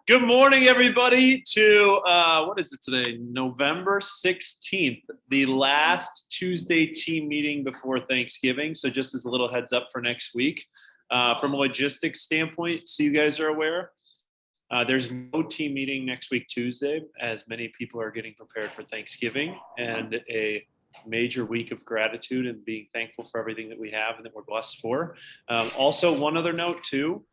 Good morning, everybody, to what is it today? November 16th, the last Tuesday team meeting before Thanksgiving. So just as a little heads up for next week, from a logistics standpoint, so you guys are aware, there's no team meeting next week, Tuesday, as many people are getting prepared for Thanksgiving and a major week of gratitude and being thankful for everything that we have and that we're blessed for. Also, one other note too,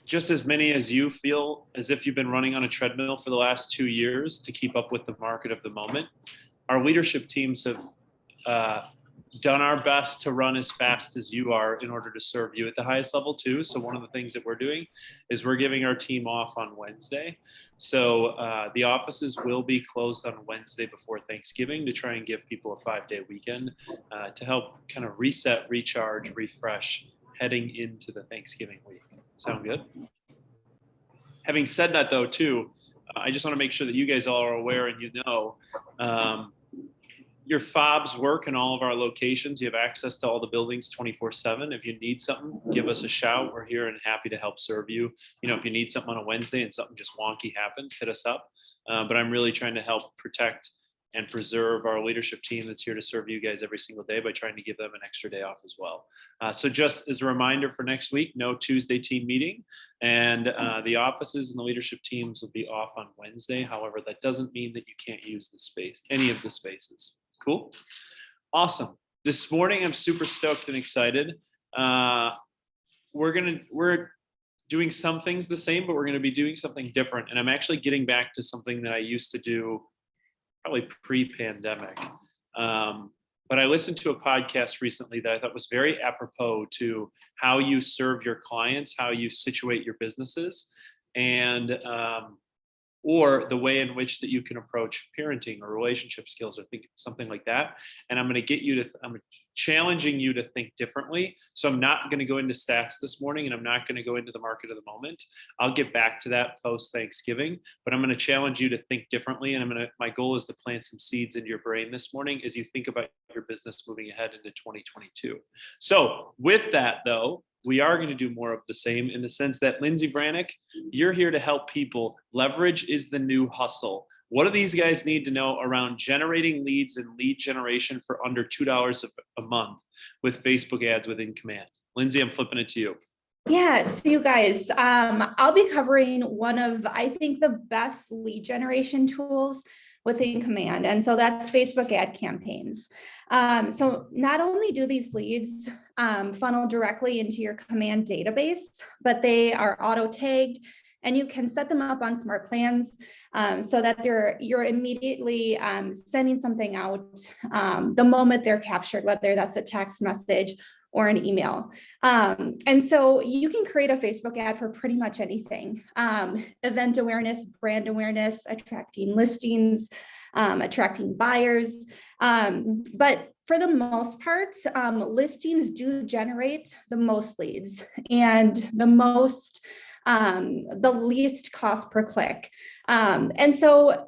just as many as you feel as if you've been running on a treadmill for the last 2 years to keep up with the market of the moment, our leadership teams have done our best to run as fast as you are in order to serve you at the highest level too. So one of the things that we're doing is we're giving our team off on Wednesday. So the offices will be closed on Wednesday before Thanksgiving to try and give people a 5-day weekend to help kind of reset, recharge, refresh heading into the Thanksgiving week. Sound good? Having said that though too, I just want to make sure that you guys all are aware and you know, your fobs work in all of our locations. You have access to all the buildings 24/7. If you need something, give us a shout. We're here and happy to help serve you. You know, if you need something on a Wednesday and something just wonky happens, hit us up. But I'm really trying to help protect and preserve our leadership team that's here to serve you guys every single day by trying to give them an extra day off as well. So just as a reminder for next week, no Tuesday team meeting, and the offices and the leadership teams will be off on Wednesday. However, that doesn't mean that you can't use the space, any of the spaces. Cool? Awesome. This morning, I'm super stoked and excited. We're doing some things the same, but we're going to be doing something different. And I'm actually getting back to something that I used to do probably pre-pandemic. But I listened to a podcast recently that I thought was very apropos to how you serve your clients, how you situate your businesses, and or the way in which that you can approach parenting or relationship skills or something like that. And I'm challenging you to think differently. So I'm not going to go into stats this morning, and I'm not going to go into the market of the moment. I'll get back to that post Thanksgiving, but I'm going to challenge you to think differently. And my goal is to plant some seeds into your brain this morning as you think about your business moving ahead into 2022. So with that though, we are going to do more of the same in the sense that Lindsay Brannick, you're here to help people. Leverage is the new hustle. What do these guys need to know around generating leads and lead generation for under $2 a month with Facebook ads within Command? Lindsay, I'm flipping it to you. Yeah, so you guys, I'll be covering one of, I think, the best lead generation tools within Command. And so that's Facebook ad campaigns. So not only do these leads funnel directly into your Command database, but they are auto tagged, and you can set them up on smart plans so that you're immediately sending something out the moment they're captured, whether that's a text message or an email. And so you can create a Facebook ad for pretty much anything. Event awareness, brand awareness, attracting listings, attracting buyers. But for the most part, listings do generate the most leads and the least cost per click. And so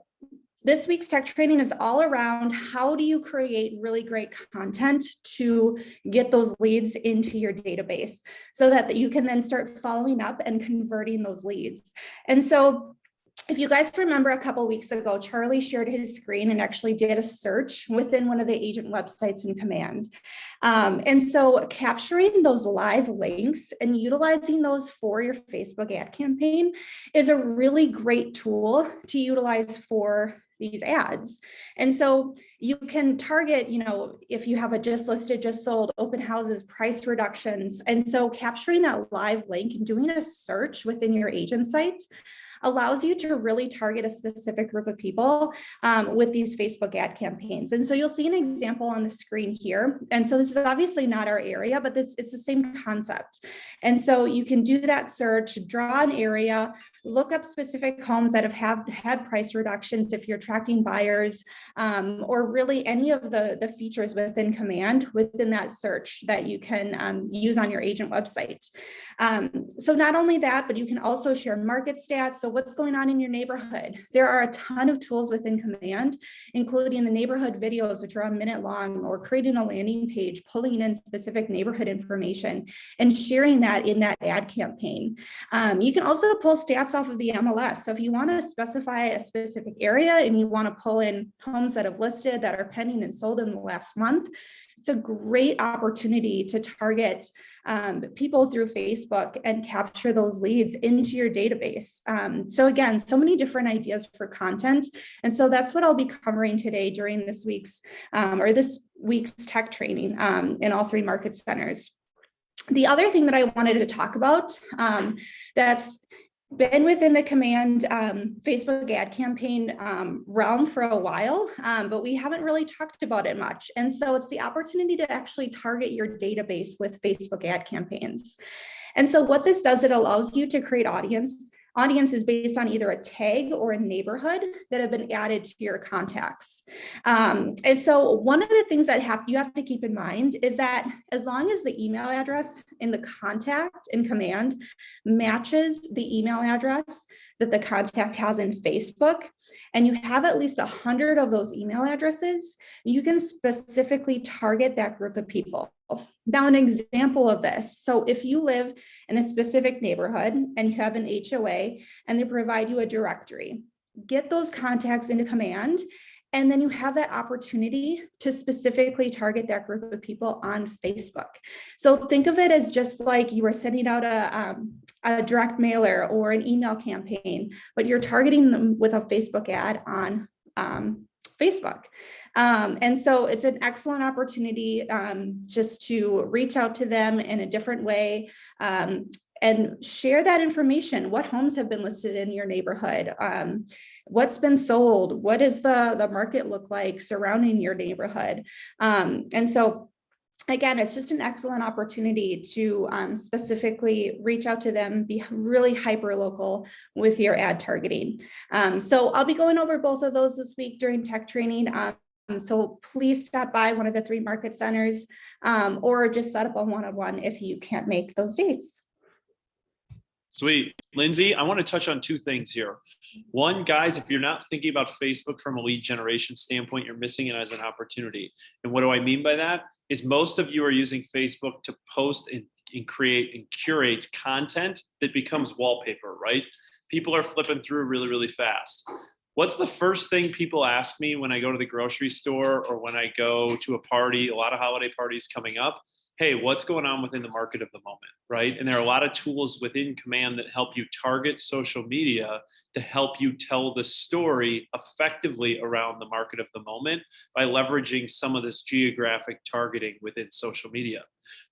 this week's tech training is all around how do you create really great content to get those leads into your database so that you can then start following up and converting those leads. And so if you guys remember a couple of weeks ago, Charlie shared his screen and actually did a search within one of the agent websites in Command. And so capturing those live links and utilizing those for your Facebook ad campaign is a really great tool to utilize for these ads. And so you can target, if you have a just listed, just sold, open houses, price reductions. And so capturing that live link and doing a search within your agent site allows you to really target a specific group of people with these Facebook ad campaigns. And so you'll see an example on the screen here. And so this is obviously not our area, but it's the same concept. And so you can do that search, draw an area, look up specific homes that have had price reductions if you're attracting buyers, or really any of the features within Command within that search that you can use on your agent website. So not only that, but you can also share market stats. So what's going on in your neighborhood? There are a ton of tools within Command, including the neighborhood videos, which are a minute long, or creating a landing page, pulling in specific neighborhood information and sharing that in that ad campaign. You can also pull stats off of the MLS. So if you want to specify a specific area and you want to pull in homes that have listed that are pending and sold in the last month, it's a great opportunity to target people through Facebook and capture those leads into your database. So again, so many different ideas for content. And so that's what I'll be covering today during this week's tech training in all 3 market centers. The other thing that I wanted to talk about that's been within the Command Facebook ad campaign realm for a while, but we haven't really talked about it much. And so it's the opportunity to actually target your database with Facebook ad campaigns. And so what this does, it allows you to create audiences based on either a tag or a neighborhood that have been added to your contacts. And so one of the things that you have to keep in mind is that as long as the email address in the contact in Command matches the email address that the contact has in Facebook, and you have at least 100 of those email addresses, you can specifically target that group of people. Now, an example of this. So if you live in a specific neighborhood and you have an HOA and they provide you a directory, get those contacts into Command, and then you have that opportunity to specifically target that group of people on Facebook. So think of it as just like you were sending out a direct mailer or an email campaign, but you're targeting them with a Facebook ad on Facebook. And so it's an excellent opportunity just to reach out to them in a different way and share that information. What homes have been listed in your neighborhood? What's been sold? What does the market look like surrounding your neighborhood? And so again, it's just an excellent opportunity to specifically reach out to them, be really hyper local with your ad targeting. So I'll be going over both of those this week during tech training. So please stop by one of the 3 market centers or just set up a one-on-one if you can't make those dates. Sweet. Lindsay, I want to touch on 2 things here. One, guys, if you're not thinking about Facebook from a lead generation standpoint, you're missing it as an opportunity. And what do I mean by that? Is most of you are using Facebook to post and create and curate content that becomes wallpaper, right? People are flipping through really, really fast. What's the first thing people ask me when I go to the grocery store or when I go to a party, a lot of holiday parties coming up? Hey, what's going on within the market of the moment, right? And there are a lot of tools within Command that help you target social media to help you tell the story effectively around the market of the moment by leveraging some of this geographic targeting within social media.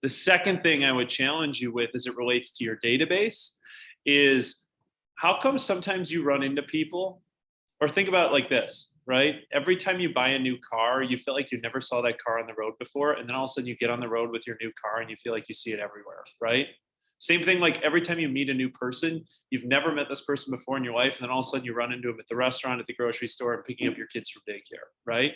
The second thing I would challenge you with as it relates to your database is how come sometimes you run into people, or think about it like this, right? Every time you buy a new car, you feel like you never saw that car on the road before. And then all of a sudden you get on the road with your new car and you feel like you see it everywhere, right? Same thing, like every time you meet a new person, you've never met this person before in your life. And then all of a sudden you run into them at the restaurant, at the grocery store, and picking up your kids from daycare, right?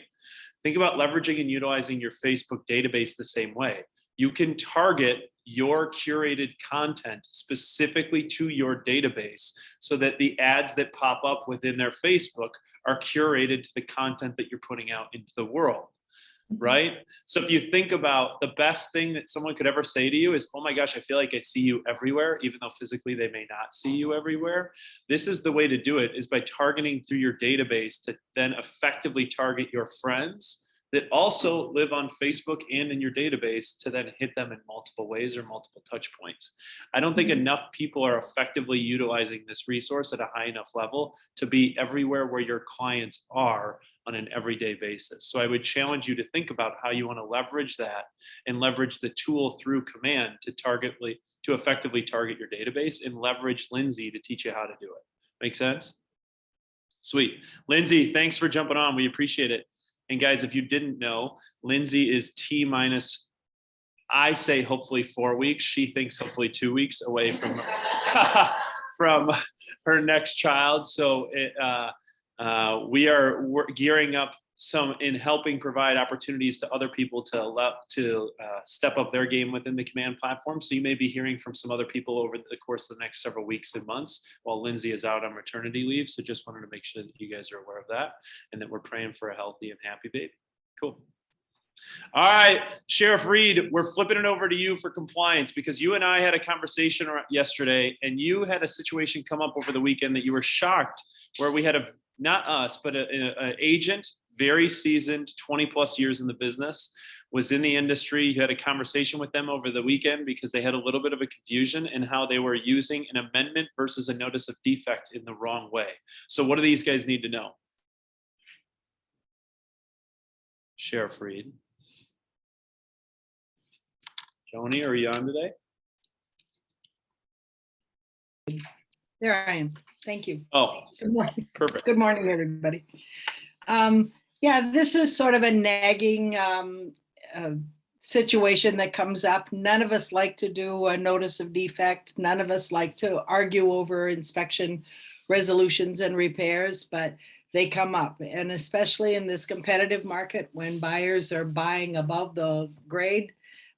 Think about leveraging and utilizing your Facebook database the same way. You can target your curated content specifically to your database so that the ads that pop up within their Facebook are curated to the content that you're putting out into the world, right? So if you think about the best thing that someone could ever say to you is, oh my gosh, I feel like I see you everywhere, even though physically they may not see you everywhere. This is the way to do it, is by targeting through your database to then effectively target your friends that also live on Facebook and in your database to then hit them in multiple ways or multiple touch points. I don't think enough people are effectively utilizing this resource at a high enough level to be everywhere where your clients are on an everyday basis. So I would challenge you to think about how you want to leverage that and leverage the tool through Command to effectively target your database, and leverage Lindsay to teach you how to do it. Make sense? Sweet. Lindsay, thanks for jumping on. We appreciate it. And guys, if you didn't know, Lindsay is T minus, I say hopefully 4 weeks. She thinks hopefully 2 weeks away from from her next child. So we're gearing up in helping provide opportunities to other people to step up their game within the Command platform. So you may be hearing from some other people over the course of the next several weeks and months while Lindsay is out on maternity leave. So just wanted to make sure that you guys are aware of that and that we're praying for a healthy and happy baby. Cool. All right, Sheriff Reed, we're flipping it over to you for compliance because you and I had a conversation yesterday and you had a situation come up over the weekend that you were shocked where we had not us, but an agent, very seasoned, 20 plus years in the business, was in the industry. You had a conversation with them over the weekend because they had a little bit of a confusion in how they were using an amendment versus a notice of defect in the wrong way. So what do these guys need to know? Sheriff Reed. Joni, are you on today? There I am. Thank you. Oh, Good morning. perfect. Good morning, everybody. Yeah, this is sort of a nagging situation that comes up. None of us like to do a notice of defect. None of us like to argue over inspection resolutions and repairs, but they come up. And especially in this competitive market, when buyers are buying above the grade,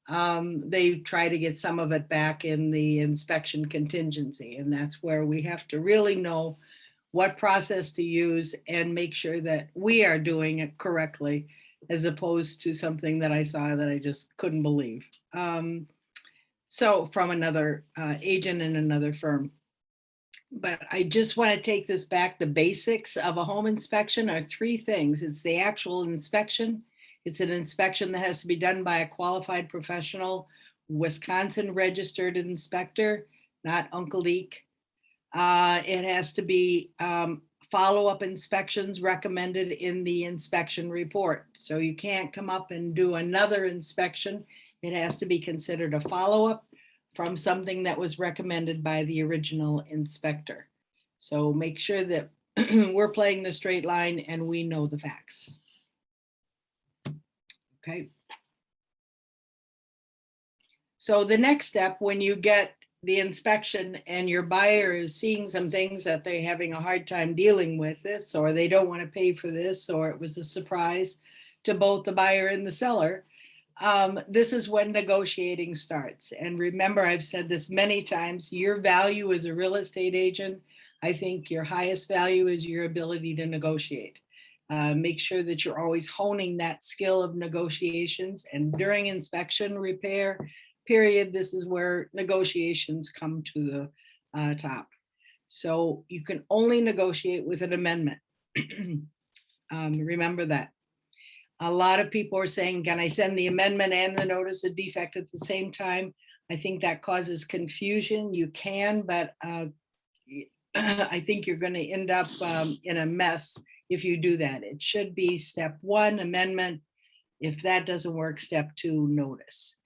they try to get some of it back in the inspection contingency. And that's where we have to really know what process to use and make sure that we are doing it correctly, as opposed to something that I saw that I just couldn't believe. So from another agent in another firm. But I just want to take this back. The basics of a home inspection are three things. It's the actual inspection. It's an inspection that has to be done by a qualified professional, Wisconsin registered inspector, not Uncle Deke. It has to be follow-up inspections recommended in the inspection report. So you can't come up and do another inspection. It has to be considered a follow-up from something that was recommended by the original inspector. So make sure that we're playing the straight line and we know the facts. Okay. So the next step, when you get the inspection and your buyer is seeing some things that they're having a hard time dealing with this, or they don't want to pay for this, or it was a surprise to both the buyer and the seller, this is when negotiating starts. And remember, I've said this many times, your value as a real estate agent, I think your highest value is your ability to negotiate. Make sure that you're always honing that skill of negotiations. And during inspection repair period, this is where negotiations come to the top. So you can only negotiate with an amendment. Remember that. A lot of people are saying, can I send the amendment and the notice of defect at the same time? I think that causes confusion. You can, but I think you're going to end up in a mess if you do that. It should be step one, amendment. If that doesn't work, step two, notice.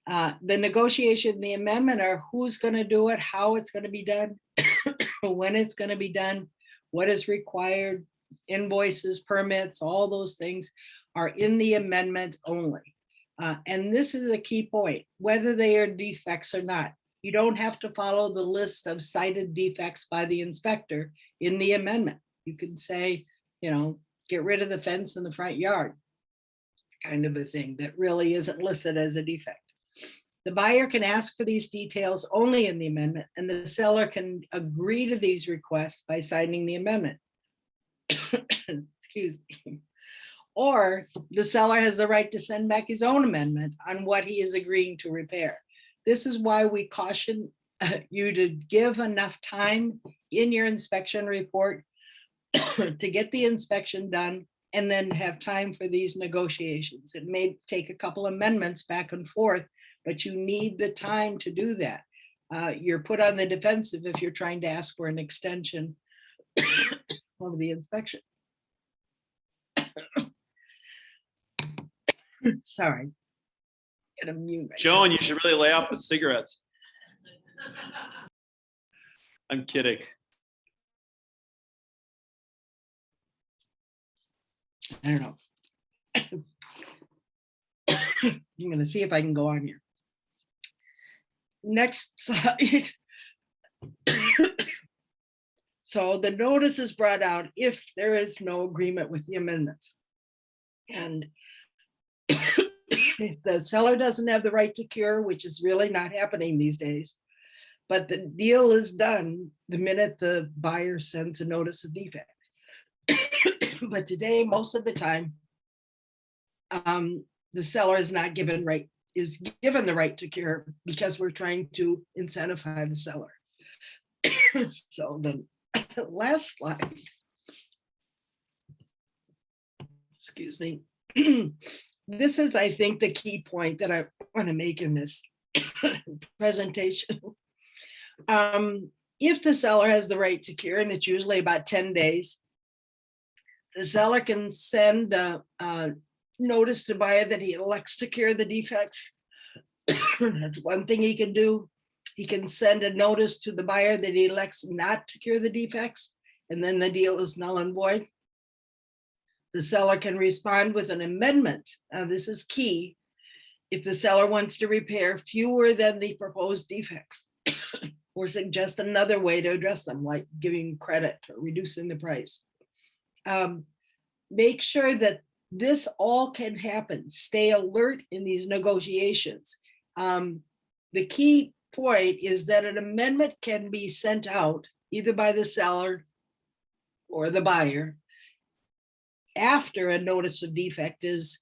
The negotiation, the amendment are who's going to do it, how it's going to be done, when it's going to be done, what is required, invoices, permits, all those things are in the amendment only. And this is a key point, whether they are defects or not. You don't have to follow the list of cited defects by the inspector in the amendment. You can say, you know, get rid of the fence in the front yard, kind of a thing that really isn't listed as a defect. The buyer can ask for these details only in the amendment, and the seller can agree to these requests by signing the amendment. Excuse me. Or the seller has the right to send back his own amendment on what he is agreeing to repair. This is why we caution you to give enough time in your inspection report to get the inspection done and then have time for these negotiations. It may take a couple amendments back and forth, but you need the time to do that. You're put on the defensive if you're trying to ask for an extension of the inspection. Sorry. Get a mute myself. Joan, you should really lay off the cigarettes. I'm kidding. I don't know. I'm going to see if I can go on here. Next slide. So the notice is brought out if there is no agreement with the amendments. And if the seller doesn't have the right to cure, which is really not happening these days, but the deal is done the minute the buyer sends a notice of defect. But today, most of the time, the seller is not given given the right to cure because we're trying to incentivize the seller. So the last slide. Excuse me. This is, I think, the key point that I want to make in this presentation. If the seller has the right to cure, and it's usually about 10 days, the seller can send a notice to buyer that he elects to cure the defects. That's one thing he can do. He can send a notice to the buyer that he elects not to cure the defects, and then the deal is null and void. The seller can respond with an amendment. This is key. If the seller wants to repair fewer than the proposed defects, or suggest another way to address them, like giving credit or reducing the price. Make sure that this all can happen. Stay alert in these negotiations. The key point is that an amendment can be sent out either by the seller or the buyer after a notice of defect is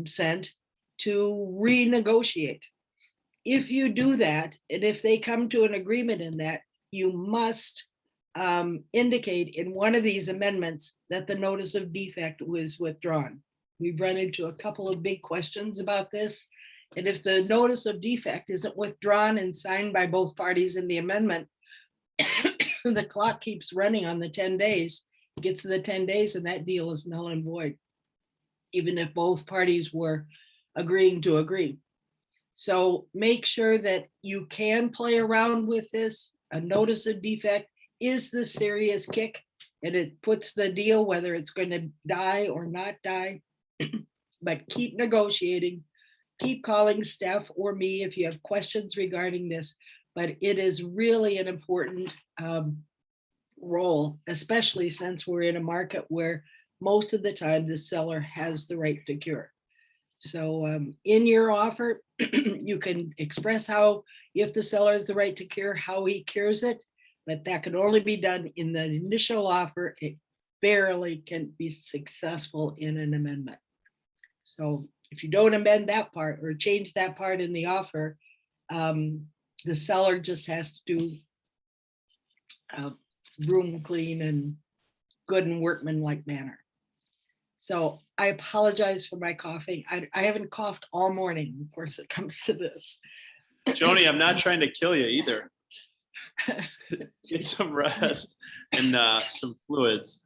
sent to renegotiate. If you do that, and if they come to an agreement in that, you must indicate in one of these amendments that the notice of defect was withdrawn. We've run into a couple of big questions about this. And if the notice of defect isn't withdrawn and signed by both parties in the amendment, the clock keeps running on the 10 days. It gets to the 10 days and that deal is null and void, even if both parties were agreeing to agree. So make sure that you can play around with this. A notice of defect is the serious kick, and it puts the deal, whether it's going to die or not die. But keep negotiating, keep calling Steph or me if you have questions regarding this. But it is really an important role, especially since we're in a market where most of the time the seller has the right to cure. So in your offer, you can express how, if the seller has the right to cure, how he cures it, but that can only be done in the initial offer. It barely can be successful in an amendment. So if you don't amend that part or change that part in the offer, the seller just has to do room clean and good and workmanlike manner. So I apologize for my coughing. I haven't coughed all morning, of course, it comes to this. Joni, I'm not trying to kill you either. Get some rest and some fluids.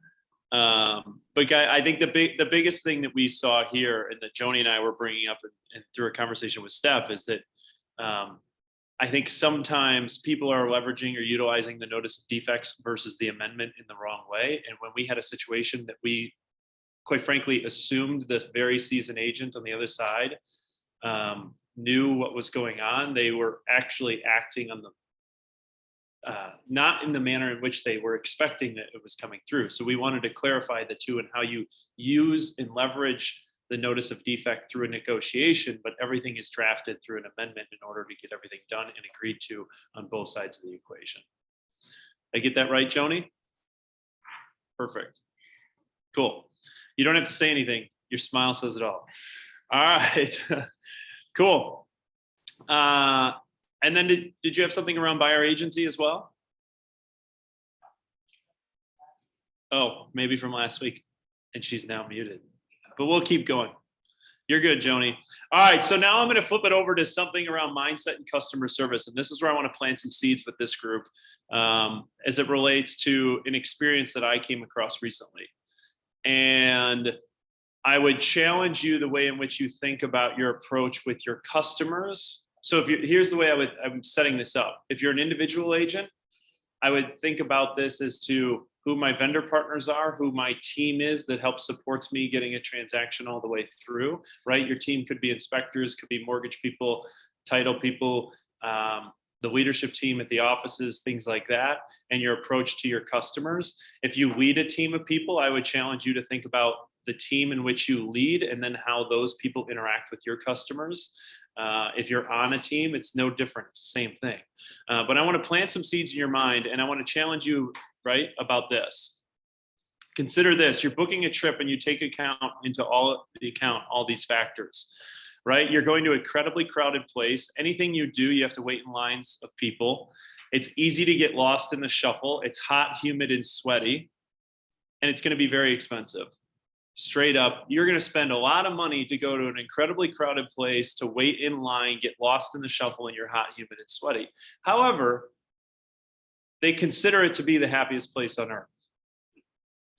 But I think the biggest thing that we saw here, and that Joni and I were bringing up and through a conversation with Steph, is that I think sometimes people are leveraging or utilizing the notice of defects versus the amendment in the wrong way. And when we had a situation that we, quite frankly, assumed the very seasoned agent on the other side knew what was going on, they were actually acting on the not in the manner in which they were expecting that it was coming through. So we wanted to clarify the two and how you use and leverage the notice of defect through a negotiation, but everything is drafted through an amendment in order to get everything done and agreed to on both sides of the equation. I get that right, Joni? Perfect. Cool. You don't have to say anything. Your smile says it all. All right. Cool. And then did you have something around buyer agency as well? Oh, maybe from last week. And she's now muted. But we'll keep going. You're good, Joni. All right, so now I'm going to flip it over to something around mindset and customer service. And this is where I want to plant some seeds with this group as it relates to an experience that I came across recently. And I would challenge you the way in which you think about your approach with your customers. So here's the way I'm setting this up. If you're an individual agent, I would think about this as to who my vendor partners are, who my team is that helps supports me getting a transaction all the way through, right? Your team could be inspectors, could be mortgage people, title people, the leadership team at the offices, things like that, and your approach to your customers. If you lead a team of people, I would challenge you to think about the team in which you lead and then how those people interact with your customers. If you're on a team, it's no different. It's the same thing. But I want to plant some seeds in your mind, and I want to challenge you, right, about this. Consider this: you're booking a trip and you take into all these factors, right? You're going to an incredibly crowded place. Anything you do, you have to wait in lines of people. It's easy to get lost in the shuffle. It's hot, humid, and sweaty, and it's going to be very expensive. Straight up, you're going to spend a lot of money to go to an incredibly crowded place, to wait in line, get lost in the shuffle, and you're hot, humid, and sweaty. However, they consider it to be the happiest place on earth,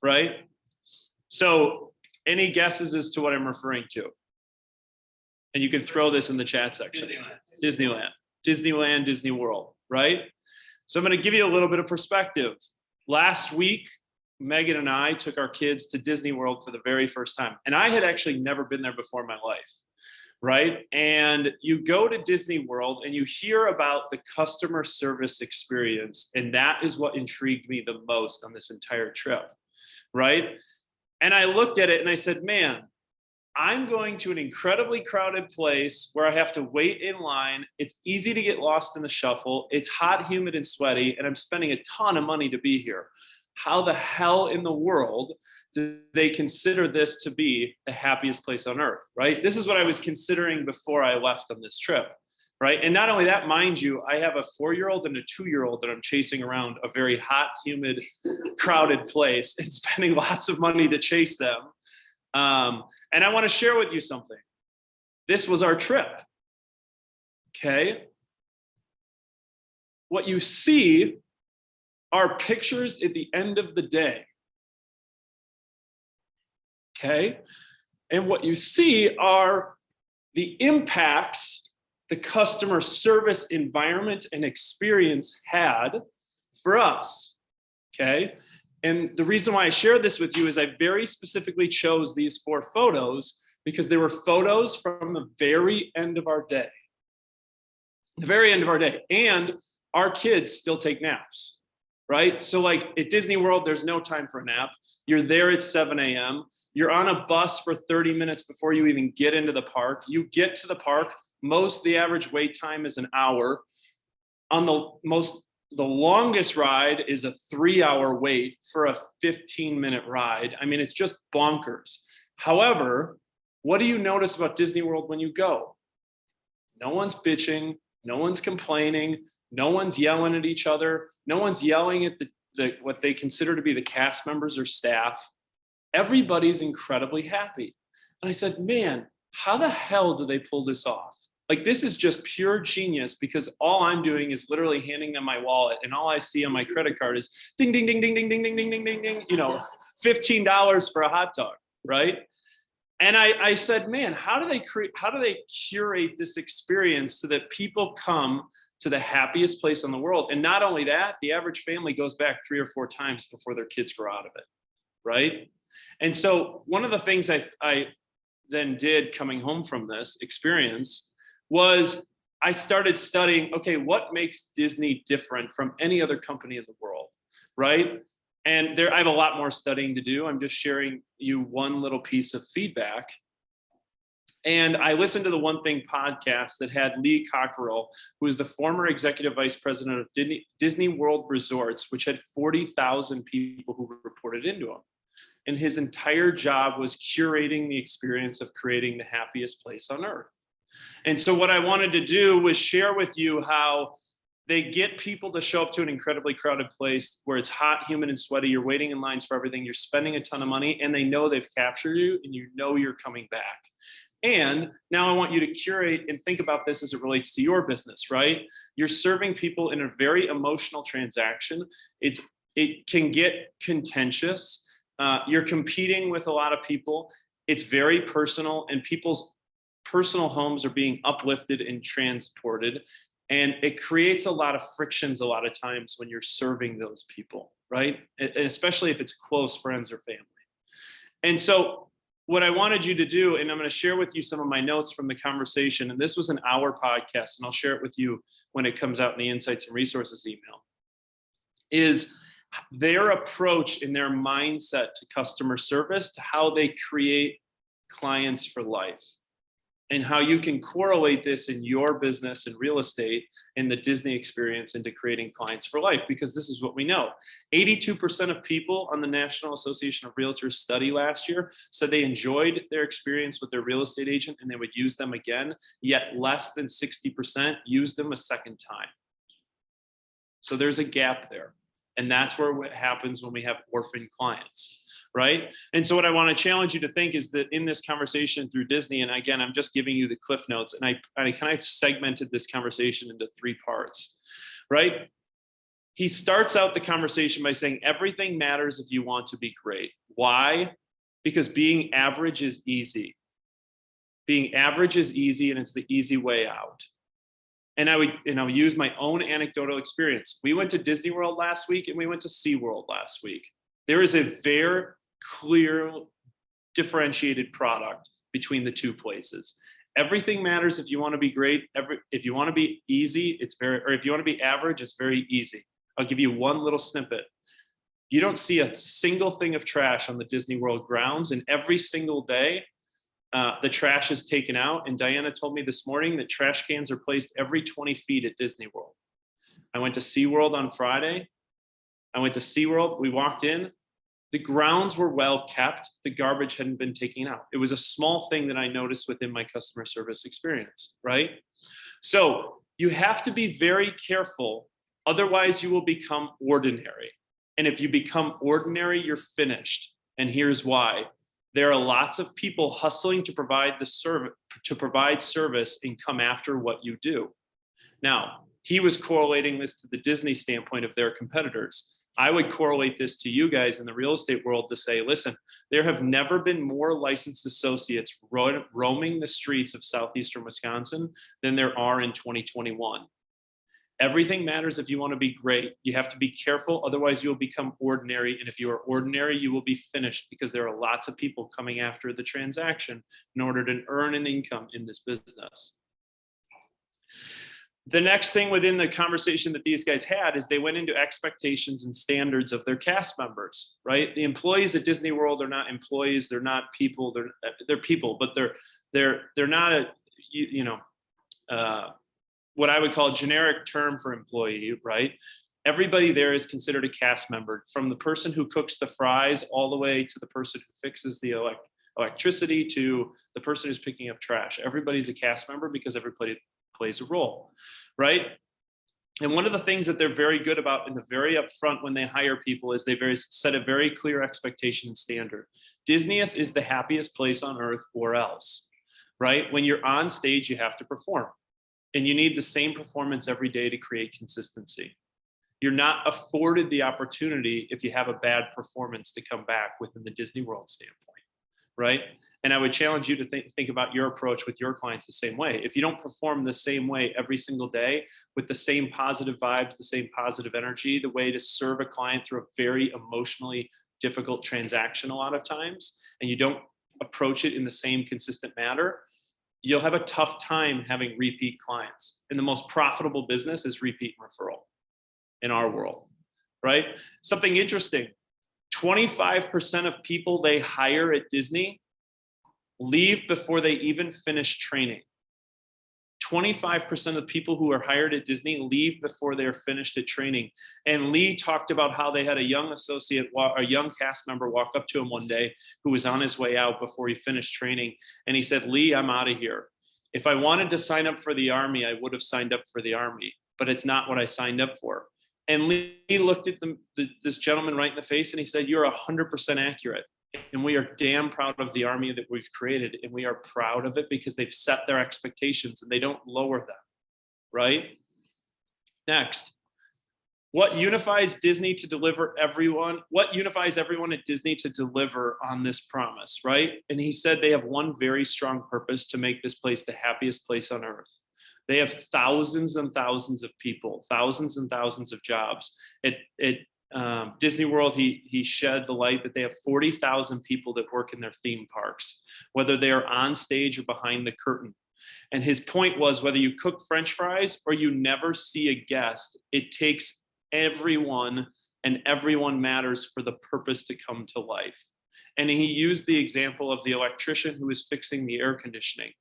right? So any guesses as to what I'm referring to? And you can throw this in the chat section. Disneyland, Disney World, right? So I'm going to give you a little bit of perspective. Last week, Megan and I took our kids to Disney World for the very first time. And I had actually never been there before in my life, right? And you go to Disney World and you hear about the customer service experience. And that is what intrigued me the most on this entire trip, right? And I looked at it and I said, man, I'm going to an incredibly crowded place where I have to wait in line. It's easy to get lost in the shuffle. It's hot, humid, and sweaty, and I'm spending a ton of money to be here. How the hell in the world do they consider this to be the happiest place on earth, right? This is what I was considering before I left on this trip, right? And not only that, mind you, I have a 4-year-old and a 2-year-old that I'm chasing around a very hot, humid, crowded place and spending lots of money to chase them. And I want to share with you something. This was our trip, okay? What you see are pictures at the end of the day, okay? And what you see are the impacts the customer service environment and experience had for us, okay? And the reason why I share this with you is I very specifically chose these 4 photos because they were photos from the very end of our day. The very end of our day. And our kids still take naps, right? So like at Disney World, there's no time for a nap. You're there at 7 a.m. You're on a bus for 30 minutes before you even get into the park. You get to the park. The average wait time is an hour. On the longest ride is a 3-hour wait for a 15-minute ride. I mean, it's just bonkers. However, what do you notice about Disney World when you go? No one's bitching. No one's complaining. No one's yelling at each other. No one's yelling at what they consider to be the cast members or staff. Everybody's incredibly happy. And I said, man, how the hell do they pull this off? Like, this is just pure genius, because all I'm doing is literally handing them my wallet, and all I see on my credit card is ding, ding, ding, ding, ding, ding, ding, ding, ding, ding, ding, you know, $15 for a hot dog, right? And I said, man, how do they curate this experience so that people come to the happiest place in the world? And not only that, the average family goes back 3 or 4 times before their kids grow out of it, right? And so one of the things I then did coming home from this experience was I started studying, okay, what makes Disney different from any other company in the world, right? And I have a lot more studying to do. I'm just sharing you one little piece of feedback. And I listened to the One Thing podcast that had Lee Cockerell, who is the former executive vice president of Disney World Resorts, which had 40,000 people who reported into him. And his entire job was curating the experience of creating the happiest place on earth. And so what I wanted to do was share with you how they get people to show up to an incredibly crowded place where it's hot, humid, and sweaty. You're waiting in lines for everything. You're spending a ton of money, and they know they've captured you, and you know you're coming back. And now I want you to curate and think about this as it relates to your business, right? You're serving people in a very emotional transaction. It can get contentious. You're competing with a lot of people. It's very personal, and people's personal homes are being uplifted and transported. And it creates a lot of frictions a lot of times when you're serving those people, right? And especially if it's close friends or family. And so what I wanted you to do, and I'm going to share with you some of my notes from the conversation, and this was an hour podcast, and I'll share it with you when it comes out in the Insights and Resources email, is their approach and their mindset to customer service, to how they create clients for life, and how you can correlate this in your business and real estate in the Disney experience into creating clients for life. Because this is what we know. 82% of people on the National Association of Realtors study last year said they enjoyed their experience with their real estate agent and they would use them again, yet less than 60% used them a second time. So there's a gap there. And that's where what happens when we have orphan clients, right? And so what I want to challenge you to think is that in this conversation through Disney, and again, I'm just giving you the cliff notes, and I kind of segmented this conversation into 3 parts, right? He starts out the conversation by saying, everything matters if you want to be great. Why? Because being average is easy. Being average is easy, and it's the easy way out. And I'll use my own anecdotal experience. We went to Disney World last week and we went to SeaWorld last week. There is a very clear, differentiated product between the 2 places. Everything matters if you want to be great. If you want to be easy, or if you want to be average, it's very easy. I'll give you one little snippet. You don't see a single thing of trash on the Disney World grounds, and every single day, the trash is taken out. And Diana told me this morning that trash cans are placed every 20 feet at Disney World. I went to SeaWorld on Friday. We walked in. The grounds were well kept. The garbage hadn't been taken out. It was a small thing that I noticed within my customer service experience, right? So you have to be very careful. Otherwise, you will become ordinary. And if you become ordinary, you're finished. And here's why. There are lots of people hustling to provide service and come after what you do. Now, he was correlating this to the Disney standpoint of their competitors. I would correlate this to you guys in the real estate world to say, listen, there have never been more licensed associates roaming the streets of southeastern Wisconsin than there are in 2021. Everything matters if you want to be great. You have to be careful, otherwise you'll become ordinary. And if you are ordinary, you will be finished, because there are lots of people coming after the transaction in order to earn an income in this business. The next thing within the conversation that these guys had is they went into expectations and standards of their cast members, right? The employees at Disney World are not employees, they're not people, they're people, but they're not what I would call a generic term for employee, right? Everybody there is considered a cast member, from the person who cooks the fries all the way to the person who fixes the electricity to the person who's picking up trash. Everybody's a cast member because everybody plays a role, right? And one of the things that they're very good about in the very upfront when they hire people is they set a very clear expectation and standard. Disneyest is the happiest place on earth, or else, right? When you're on stage, you have to perform. And you need the same performance every day to create consistency. You're not afforded the opportunity, if you have a bad performance, to come back within the Disney World standpoint, right? And I would challenge you to think about your approach with your clients the same way. If you don't perform the same way every single day with the same positive vibes, the same positive energy, the way to serve a client through a very emotionally difficult transaction a lot of times, and you don't approach it in the same consistent manner, you'll have a tough time having repeat clients. And the most profitable business is repeat and referral in our world, right? Something interesting, 25% of people they hire at Disney leave before they even finish training. 25% of people who are hired at Disney leave before they're finished at training. And Lee talked about how they had a young cast member walk up to him one day who was on his way out before he finished training. And he said, "Lee, I'm out of here. If I wanted to sign up for the Army, I would have signed up for the Army, but it's not what I signed up for." And Lee looked at this gentleman right in the face and he said, "You're 100% accurate. And we are damn proud of the Army that we've created. And we are proud of it because they've set their expectations and they don't lower them," right? Next, what unifies everyone at Disney to deliver on this promise, right? And he said they have one very strong purpose: to make this place the happiest place on earth. They have thousands and thousands of people, thousands and thousands of jobs. Disney World, he shed the light that they have 40,000 people that work in their theme parks, whether they are on stage or behind the curtain. And his point was, whether you cook French fries or you never see a guest, it takes everyone and everyone matters for the purpose to come to life. And he used the example of the electrician who was fixing the air conditioning,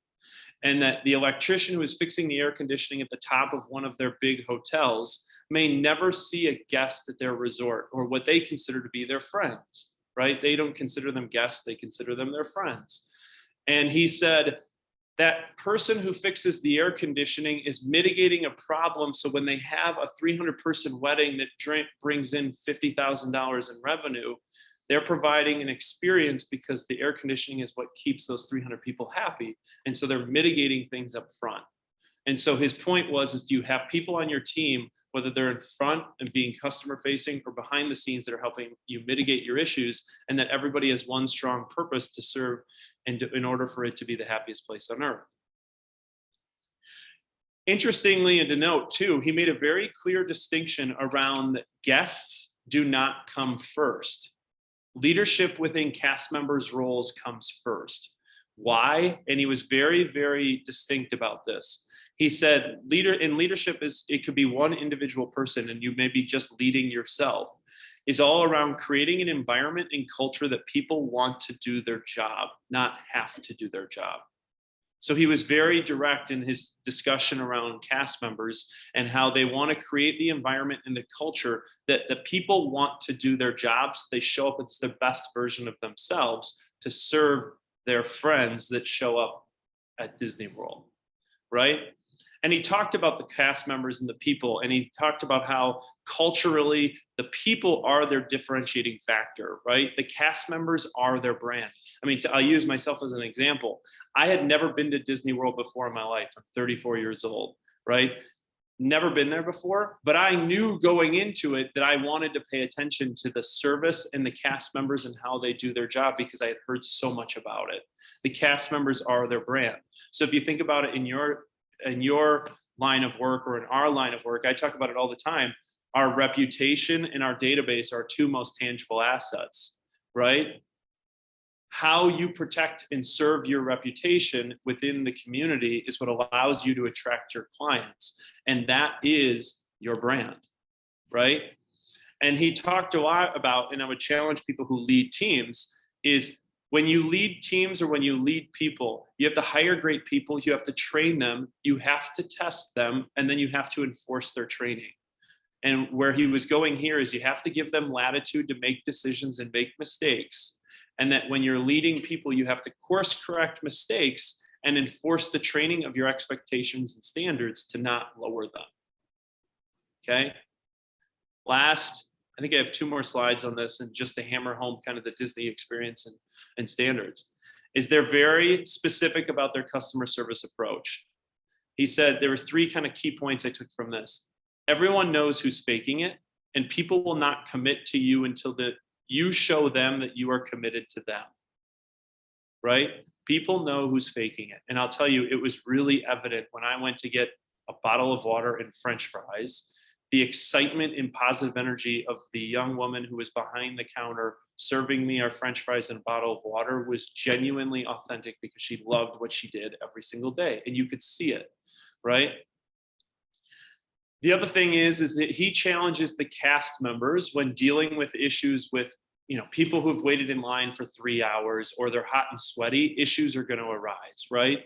and that the electrician who is fixing the air conditioning at the top of one of their big hotels may never see a guest at their resort or what they consider to be their friends, right? They don't consider them guests, they consider them their friends. And he said, that person who fixes the air conditioning is mitigating a problem. So when they have a 300-person wedding that brings in $50,000 in revenue, they're providing an experience because the air conditioning is what keeps those 300 people happy. And so they're mitigating things up front. And so his point was, do you have people on your team, whether they're in front and being customer facing or behind the scenes, that are helping you mitigate your issues, and that everybody has one strong purpose to serve and in order for it to be the happiest place on earth. Interestingly, and to note too, he made a very clear distinction around that guests do not come first. Leadership within cast members' roles comes first. Why? And he was very, very distinct about this. He said, leadership it could be one individual person, and you may be just leading yourself, is all around creating an environment and culture that people want to do their job, not have to do their job. So he was very direct in his discussion around cast members and how they want to create the environment and the culture that the people want to do their jobs. They show up as the best version of themselves to serve their friends that show up at Disney World, right? And he talked about the cast members and the people, and he talked about how culturally the people are their differentiating factor, right? The cast members are their brand. I mean, I'll use myself as an example. I had never been to Disney World before in my life. I'm 34 years old, right? Never been there before, but I knew going into it that I wanted to pay attention to the service and the cast members and how they do their job, because I had heard so much about it. The cast members are their brand. So if you think about it in your line of work or in our line of work, I talk about it all the time. Our reputation and our database are our two most tangible assets, right? How you protect and serve your reputation within the community is what allows you to attract your clients. And that is your brand, right? And he talked a lot about, and I would challenge people who lead teams, is when you lead teams or when you lead people, you have to hire great people, you have to train them, you have to test them, and then you have to enforce their training. And where he was going here is you have to give them latitude to make decisions and make mistakes. And that when you're leading people, you have to course correct mistakes and enforce the training of your expectations and standards to not lower them. Okay. Last, I think I have 2 more slides on this, and just to hammer home kind of the Disney experience and standards, is they're very specific about their customer service approach. He said there were 3 kind of key points I took from this. Everyone knows who's faking it, and people will not commit to you until you show them that you are committed to them, right? People know who's faking it. And I'll tell you, it was really evident when I went to get a bottle of water and French fries. The excitement and positive energy of the young woman who was behind the counter serving me our French fries and a bottle of water was genuinely authentic, because she loved what she did every single day. And you could see it, right? The other thing is that he challenges the cast members when dealing with issues with, people who've waited in line for 3 hours or they're hot and sweaty. Issues are going to arise, right?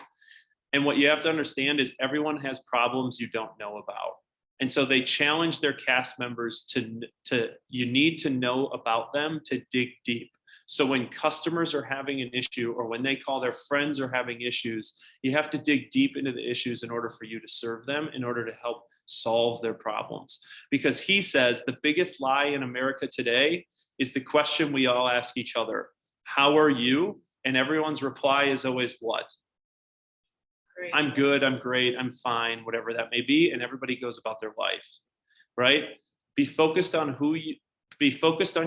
And what you have to understand is everyone has problems you don't know about. And so they challenge their cast members to you need to know about them to dig deep. So when customers are having an issue, or when they call their friends are having issues, you have to dig deep into the issues in order for you to serve them, in order to help solve their problems. Because he says the biggest lie in America today is the question we all ask each other: how are you? And everyone's reply is always what? Great. I'm good, I'm great, I'm fine, whatever that may be. And everybody goes about their life, right? Be focused on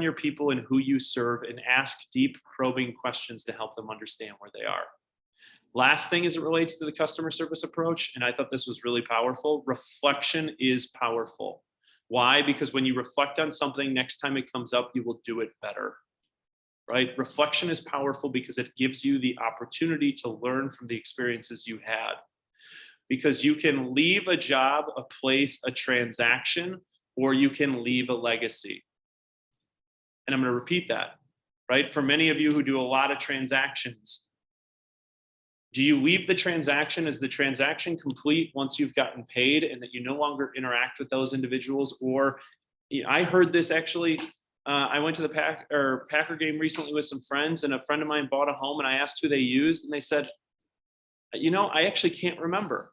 your people and who you serve, and ask deep, probing questions to help them understand where they are. Last thing as it relates to the customer service approach, and I thought this was really powerful: reflection is powerful. Why? Because when you reflect on something, next time it comes up, you will do it better, right? Reflection is powerful because it gives you the opportunity to learn from the experiences you had. Because you can leave a job, a place, a transaction, or you can leave a legacy. And I'm going to repeat that, right? For many of you who do a lot of transactions, do you leave the transaction? Is the transaction complete once you've gotten paid and that you no longer interact with those individuals? Or I heard this actually, I went to the Packer game recently with some friends, and a friend of mine bought a home, and I asked who they used, and they said, I actually can't remember,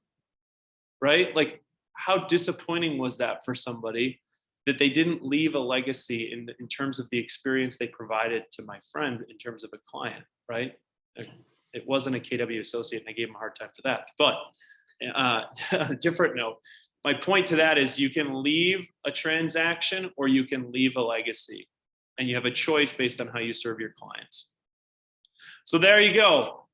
right? Like, how disappointing was that for somebody that they didn't leave a legacy in terms of the experience they provided to my friend in terms of a client, right? It wasn't a KW associate, and I gave him a hard time for that. But different note. My point to that is you can leave a transaction or you can leave a legacy, and you have a choice based on how you serve your clients. So there you go.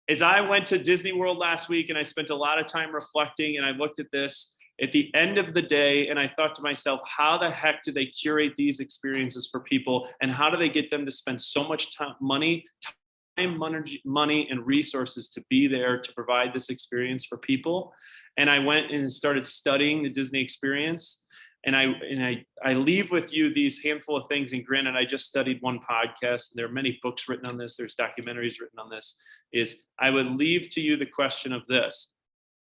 As I went to Disney World last week and I spent a lot of time reflecting and I looked at this at the end of the day, and I thought to myself, how the heck do they curate these experiences for people, and how do they get them to spend so much time, money, and resources to be there to provide this experience for people? And I went and started studying the Disney experience. And I leave with you these handful of things. And granted, I just studied one podcast, and there are many books written on this. There's documentaries written on this. I would leave to you the question of this: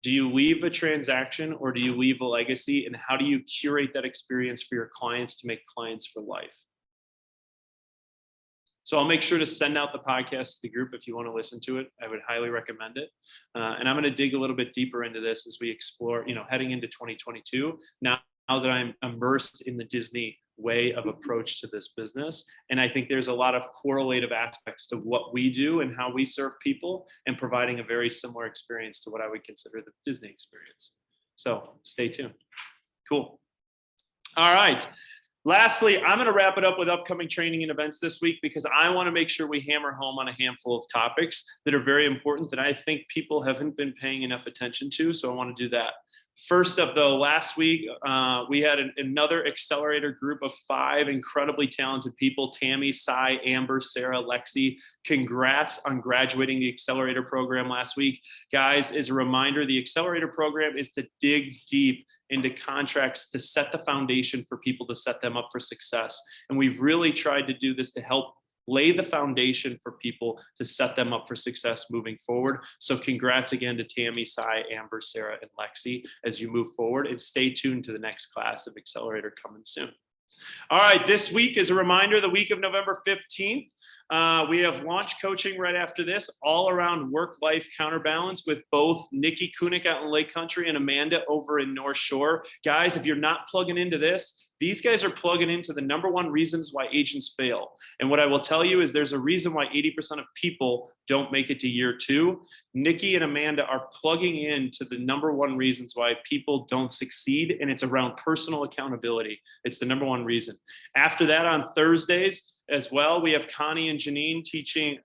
do you leave a transaction or do you leave a legacy? And how do you curate that experience for your clients to make clients for life? So I'll make sure to send out the podcast to the group if you want to listen to it. I would highly recommend it. And I'm going to dig a little bit deeper into this as we explore, heading into 2022. Now that I'm immersed in the Disney way of approach to this business. And I think there's a lot of correlative aspects to what we do and how we serve people, and providing a very similar experience to what I would consider the Disney experience. So stay tuned. Cool. All right. Lastly, I'm going to wrap it up with upcoming training and events this week, because I want to make sure we hammer home on a handful of topics that are very important that I think people haven't been paying enough attention to. So I want to do that. First up, though, last week, we had another accelerator group of 5 incredibly talented people: Tammy, Cy, Amber, Sarah, Lexi. Congrats on graduating the accelerator program last week. Guys, as a reminder, the accelerator program is to dig deep into contracts to set the foundation for people to set them up for success. And we've really tried to do this to help lay the foundation for people to set them up for success moving forward. So congrats again to Tammy, Cy, Amber, Sarah, and Lexi as you move forward, and stay tuned to the next class of Accelerator coming soon. All right, this week, as a reminder, the week of November 15th, we have launch coaching right after this, all around work-life counterbalance, with both Nikki Kunick out in Lake Country and Amanda over in North Shore. Guys, if you're not plugging into this, these guys are plugging into the #1 reasons why agents fail. And what I will tell you is there's a reason why 80% of people don't make it to year 2. Nikki and Amanda are plugging into the #1 reasons why people don't succeed, and it's around personal accountability. It's the #1 reason. After that, on Thursdays as well, we have Connie and Janine teaching.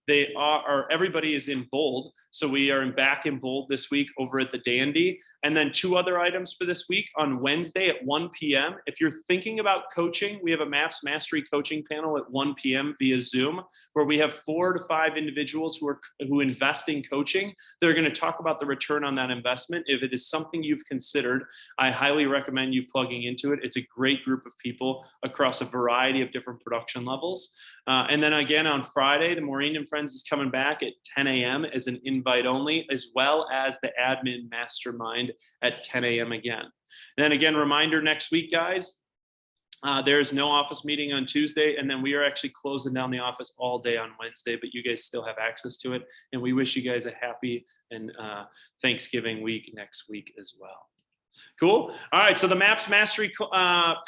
Everybody is in bold. So we are back in bold this week over at the Dandy. And then 2 other items for this week. On Wednesday at 1 p.m. If you're thinking about coaching, we have a MAPS Mastery coaching panel at 1 p.m. via Zoom, where we have 4 to 5 individuals who invest in coaching. They're going to talk about the return on that investment. If it is something you've considered, I highly recommend you plugging into it. It's a great group of people across a variety of different production levels. And then again, on Friday, the Maureen and Friends is coming back at 10 a.m. as an invite only, as well as the admin mastermind at 10 a.m. again. And then again, reminder, next week, guys, there's no office meeting on Tuesday, and then we are actually closing down the office all day on Wednesday, but you guys still have access to it. And we wish you guys a happy and Thanksgiving week next week as well. Cool. All right. So the MAPS Mastery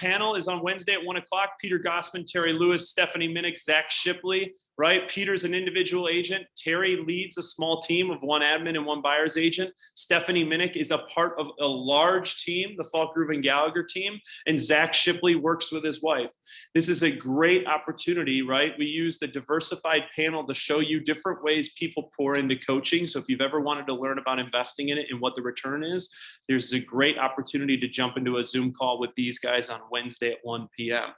panel is on Wednesday at 1 o'clock. Peter Gossman, Terry Lewis, Stephanie Minnick, Zach Shipley, right? Peter's an individual agent. Terry leads a small team of 1 admin and 1 buyer's agent. Stephanie Minnick is a part of a large team, the Falk Reuben Gallagher team. And Zach Shipley works with his wife. This is a great opportunity, right? We use the diversified panel to show you different ways people pour into coaching. So if you've ever wanted to learn about investing in it and what the return is, there's a great opportunity to jump into a Zoom call with these guys on Wednesday at 1 p.m.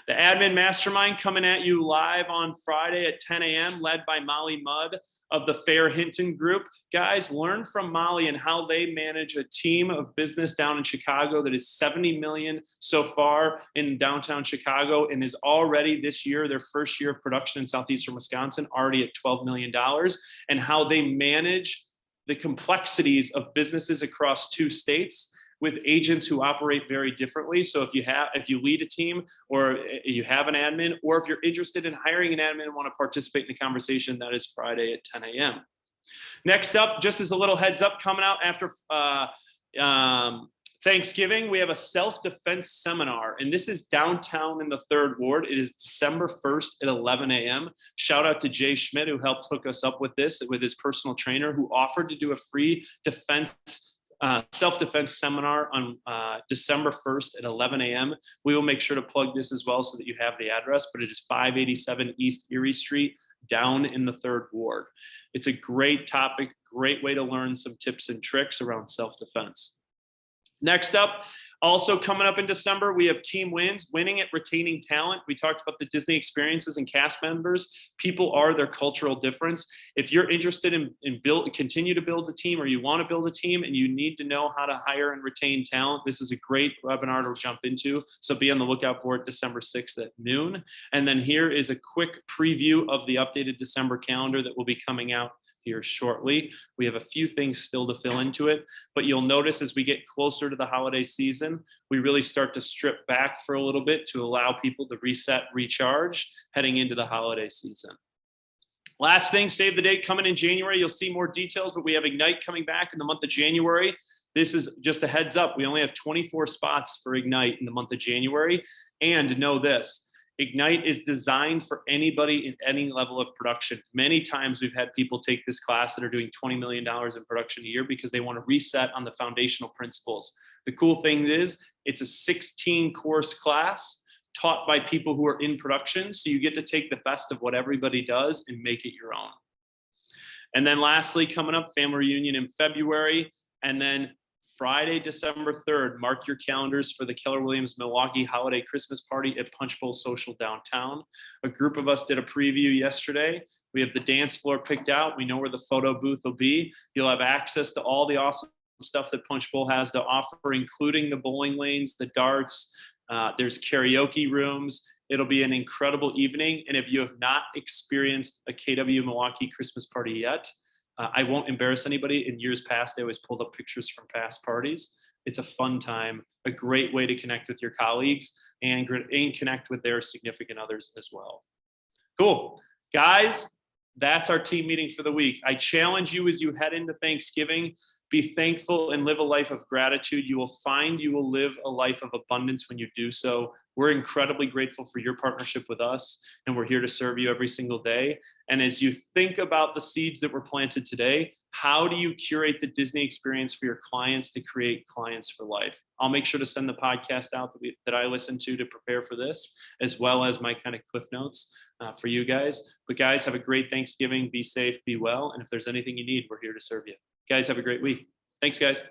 The Admin Mastermind coming at you live on Friday at 10 a.m., led by Molly Mudd. of the Fair Hinton group. Guys, learn from Molly and how they manage a team of business down in Chicago that is 70 million so far in downtown Chicago, and is already this year, their first year of production in southeastern Wisconsin, already at $12 million, and how they manage the complexities of businesses across 2 states with agents who operate very differently. So if you lead a team, or you have an admin, or if you're interested in hiring an admin and want to participate in the conversation, that is Friday at 10 a.m. Next up, just as a little heads up, coming out after Thanksgiving, we have a self-defense seminar, and this is downtown in the 3rd Ward. It is December 1st at 11 a.m. Shout out to Jay Schmidt, who helped hook us up with this, with his personal trainer, who offered to do a free self-defense seminar on December 1st at 11 a.m. We will make sure to plug this as well so that you have the address, but it is 587 East Erie Street, down in the 3rd Ward. It's a great topic, great way to learn some tips and tricks around self-defense. Next up, also coming up in December, we have team wins, winning at retaining talent. We talked about the Disney experiences and cast members. People are their cultural difference. If you're interested in continue to build a team, or you want to build a team and you need to know how to hire and retain talent, this is a great webinar to jump into. So be on the lookout for it December 6th at noon. And then here is a quick preview of the updated December calendar that will be coming out here shortly. We have a few things still to fill into it, but you'll notice as we get closer to the holiday season, we really start to strip back for a little bit to allow people to reset, recharge heading into the holiday season. Last thing, save the date coming in January. You'll see more details, but we have Ignite coming back in the month of January. This is just a heads up. We only have 24 spots for Ignite in the month of January. And know this, Ignite is designed for anybody in any level of production. Many times we've had people take this class that are doing $20 million in production a year because they want to reset on the foundational principles. The cool thing is it's a 16 course class taught by people who are in production. So you get to take the best of what everybody does and make it your own. And then lastly, coming up, family reunion in February. And then Friday, December 3rd, mark your calendars for the Keller Williams Milwaukee Holiday Christmas Party at Punch Bowl Social downtown. A group of us did a preview yesterday. We have the dance floor picked out. We know where the photo booth will be. You'll have access to all the awesome stuff that Punch Bowl has to offer, including the bowling lanes, the darts. There's karaoke rooms. It'll be an incredible evening. And if you have not experienced a KW Milwaukee Christmas party yet, I won't embarrass anybody. In years past, I always pulled up pictures from past parties. It's a fun time, a great way to connect with your colleagues and connect with their significant others as well. Cool. Guys, that's our team meeting for the week. I challenge you as you head into Thanksgiving, be thankful and live a life of gratitude. You will find you will live a life of abundance when you do so. We're incredibly grateful for your partnership with us, and we're here to serve you every single day. And as you think about the seeds that were planted today, how do you curate the Disney experience for your clients to create clients for life? I'll make sure to send the podcast out that I listen to prepare for this, as well as my kind of cliff notes for you guys. But guys, have a great Thanksgiving. Be safe, be well. And if there's anything you need, we're here to serve you. Guys, have a great week. Thanks, guys.